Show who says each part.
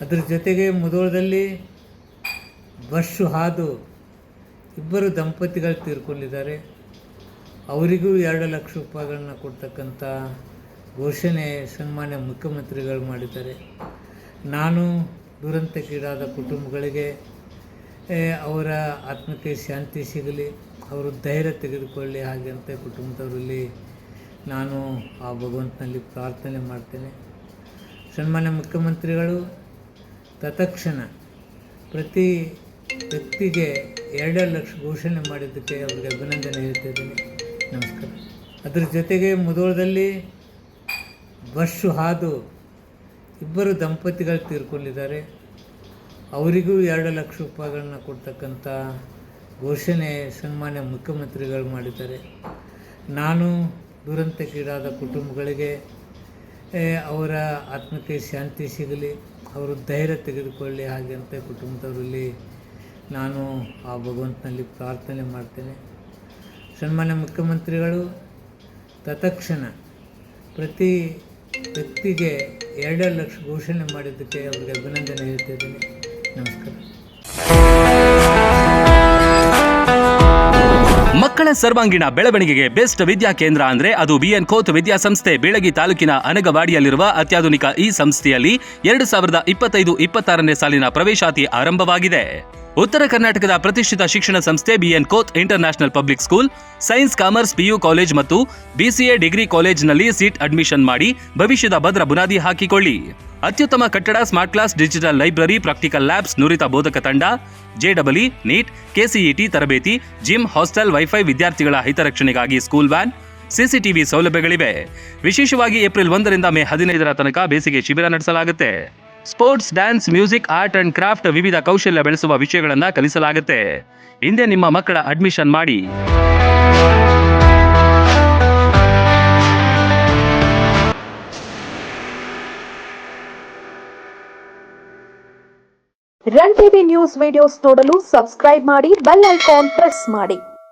Speaker 1: ಅದರ ಜೊತೆಗೆ ಮುಧೋಳದಲ್ಲಿ ಬಸ್ಸು ಹಾದು ಇಬ್ಬರು ದಂಪತಿಗಳು ತೀರ್ಕೊಂಡಿದ್ದಾರೆ. ಅವರಿಗೂ 2 ಲಕ್ಷ ರೂಪಾಯಿಗಳನ್ನ ಕೊಡ್ತಕ್ಕಂಥ ಘೋಷಣೆ ಸನ್ಮಾನ್ಯ ಮುಖ್ಯಮಂತ್ರಿಗಳು ಮಾಡಿದ್ದಾರೆ. ನಾನು ದುರಂತಕ್ಕೀಡಾದ ಕುಟುಂಬಗಳಿಗೆ ಅವರ ಆತ್ಮಕ್ಕೆ ಶಾಂತಿ ಸಿಗಲಿ, ಅವರು ಧೈರ್ಯ ತೆಗೆದುಕೊಳ್ಳಿ ಹಾಗೆ ಅಂತ ಕುಟುಂಬದವರಲ್ಲಿ ನಾನು ಆ ಭಗವಂತನಲ್ಲಿ ಪ್ರಾರ್ಥನೆ ಮಾಡ್ತೇನೆ. ಸನ್ಮಾನ್ಯ ಮುಖ್ಯಮಂತ್ರಿಗಳು ತತ್ಕ್ಷಣ ಪ್ರತಿ ವ್ಯಕ್ತಿಗೆ 2 ಲಕ್ಷ ಘೋಷಣೆ ಮಾಡಿದ್ದಕ್ಕೆ ಅವರಿಗೆ ಅಭಿನಂದನೆ ಹೇಳ್ತಿದ್ದೀನಿ. ನಮಸ್ಕಾರ. ಅದರ ಜೊತೆಗೆ ಮುಧೋಳದಲ್ಲಿ ಬಸ್ಸು ಹಾದು ಇಬ್ಬರು ದಂಪತಿಗಳು ತೀರ್ಕೊಂಡಿದ್ದಾರೆ. ಅವರಿಗೂ 2 ಲಕ್ಷ ರೂಪಾಯಿಗಳನ್ನ ಕೊಡ್ತಕ್ಕಂಥ ಘೋಷಣೆ ಸನ್ಮಾನ್ಯ ಮುಖ್ಯಮಂತ್ರಿಗಳು ಮಾಡಿದ್ದಾರೆ. ನಾನು ದುರಂತಕ್ಕೀಡಾದ ಕುಟುಂಬಗಳಿಗೆ ಅವರ ಆತ್ಮಕ್ಕೆ ಶಾಂತಿ ಸಿಗಲಿ, ಅವರು ಧೈರ್ಯ ತೆಗೆದುಕೊಳ್ಳಿ ಹಾಗೆ ಅಂತ ಕುಟುಂಬದವರಲ್ಲಿ ನಾನು ಆ ಭಗವಂತನಲ್ಲಿ ಪ್ರಾರ್ಥನೆ ಮಾಡ್ತೇನೆ. ಸನ್ಮಾನ್ಯ ಮುಖ್ಯಮಂತ್ರಿಗಳು ತತ್ಕ್ಷಣ ಪ್ರತಿ ವ್ಯಕ್ತಿಗೆ 2 ಲಕ್ಷ ಘೋಷಣೆ ಮಾಡಿದ್ದಕ್ಕೆ ಅವರಿಗೆ ಅಭಿನಂದನೆ ಹೇಳ್ತಿದ್ದೀನಿ. ನಮಸ್ಕಾರ.
Speaker 2: ಮಕ್ಕಳ ಸರ್ವಾಂಗೀಣ ಬೆಳವಣಿಗೆಗೆ ಬೆಸ್ಟ್ ವಿದ್ಯಾ ಕೇಂದ್ರ ಅಂದ್ರೆ ಅದು ಬಿಎನ್ ಖೋತ್ ವಿದ್ಯಾಸಂಸ್ಥೆ. ಬೀಳಗಿ ತಾಲೂಕಿನ ಅನಗವಾಡಿಯಲ್ಲಿರುವ ಅತ್ಯಾಧುನಿಕ ಈ ಸಂಸ್ಥೆಯಲ್ಲಿ 2025-26ನೇ ಸಾಲಿನ ಪ್ರವೇಶಾತಿ ಆರಂಭವಾಗಿದೆ. ಉತ್ತರ ಕರ್ನಾಟಕದ ಪ್ರತಿಷ್ಠಿತ ಶಿಕ್ಷಣ ಸಂಸ್ಥೆ BN Khot international public school science, commerce, PU college ಮತ್ತು BCA ಡಿಗ್ರಿ ಕಾಲೇಜ್ನಲ್ಲಿ ಸೀಟ್ ಅಡ್ಮಿಷನ್ ಮಾಡಿ ಭವಿಷ್ಯದ ಭದ್ರ ಬುನಾದಿ ಹಾಕಿಕೊಳ್ಳಿ. ಅತ್ಯುತ್ತಮ ಕಟ್ಟಡ, smart class, digital library, practical labs, ನುರಿತ ಬೋಧಕ ತಂಡ, JEE, ನೀಟ್, KCET ತರಬೇತಿ, ಜಿಮ್, ಹಾಸ್ಟೆಲ್, ವೈಫೈ, ವಿದ್ಯಾರ್ಥಿಗಳ ಹಿತರಕ್ಷಣೆಗಾಗಿ ಸ್ಕೂಲ್ ವ್ಯಾನ್, CCTV ಸೌಲಭ್ಯಗಳಿವೆ. ವಿಶೇಷವಾಗಿ ಏಪ್ರಿಲ್ 1ರಿಂದ ಮೇ 15ರ ತನಕ ಬೇಸಿಗೆ ಶಿಬಿರ ನಡೆಸಲಾಗುತ್ತೆ. Sports, dance, music, art and craft ವಿವಿಧ ಕೌಶಲ್ಯ ಬೆಳೆಸುವ ವಿಷಯಗಳನ್ನು ಕಲಿಸಲಾಗುತ್ತೆ. ಹಿಂದೆ ನಿಮ್ಮ ಮಕ್ಕಳ ಅಡ್ಮಿಷನ್ ಮಾಡಿ.
Speaker 3: ರನ್ ಟಿವಿ ನ್ಯೂಸ್ ವಿಡಿಯೋಸ್ ನೋಡಲು ಸಬ್ಸ್ಕ್ರೈಬ್ ಮಾಡಿ, ಬೆಲ್ ಐಕಾನ್ ಪ್ರೆಸ್ ಮಾಡಿ.